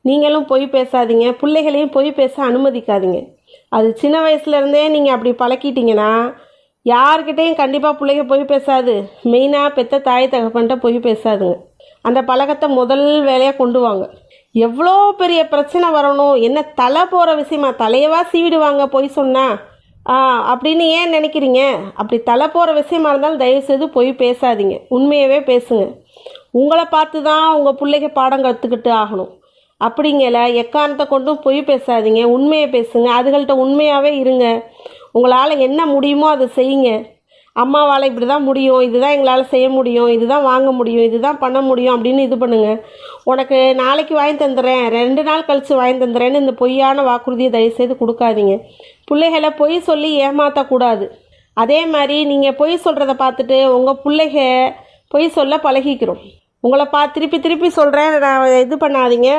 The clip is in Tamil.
நீங்களும் பொய் பேசாதீங்க, பிள்ளைகளையும் பொய் பேச அனுமதிக்காதீங்க. அது சின்ன வயசுலேருந்தே நீங்கள் அப்படி பழக்கிட்டீங்கன்னா யார்கிட்டையும் கண்டிப்பாக பிள்ளைங்க பொய் பேசாது. மெயினாக பெற்ற தாய் தகப்பன்ட்ட பொய் பேசாதுங்க. அந்த பழக்கத்தை முதல் வேலையாக கொண்டு வாங்க. எவ்வளோ பெரிய பிரச்சனை வரணும், என்ன தலை போகிற விஷயமா, தலையவா சீவிடுவாங்க பொய் சொன்னால் அப்படின்னு ஏன் நினைக்கிறீங்க? அப்படி தலை போகிற விஷயமா இருந்தாலும் தயவுசெய்து பொய் பேசாதீங்க, உண்மையவே பேசுங்க. உங்களை பார்த்து தான் உங்கள் பிள்ளைங்க பாடம் கற்றுக்கிட்டு ஆகணும். அப்படிங்கல எக்காரணத்தை கொண்டும் பொய் பேசாதீங்க, உண்மையை பேசுங்க. அதுகள்கிட்ட உண்மையாகவே இருங்க. உங்களால் என்ன முடியுமோ அதை செய்யுங்க. அம்மாவால் இப்படி தான் முடியும், இதுதான் எங்களால் செய்ய முடியும், இதுதான் வாங்க முடியும், இதுதான் பண்ண முடியும் அப்படின்னு இது பண்ணுங்கள். உனக்கு நாளைக்கு வாங்கி தந்துடுறேன், 2 நாள் கழித்து வாங்கி தந்துடுறேன்னு இந்த பொய்யான வாக்குறுதியை தயவுசெய்து கொடுக்காதீங்க. பிள்ளைகளை பொய் சொல்லி ஏமாற்றக்கூடாது. அதே மாதிரி நீங்கள் பொய் சொல்கிறத பார்த்துட்டு உங்கள் பிள்ளைக பொய் சொல்ல பழகிக்கிறோம். உங்களை திருப்பி திருப்பி சொல்கிறேன், நான் இது பண்ணாதீங்க.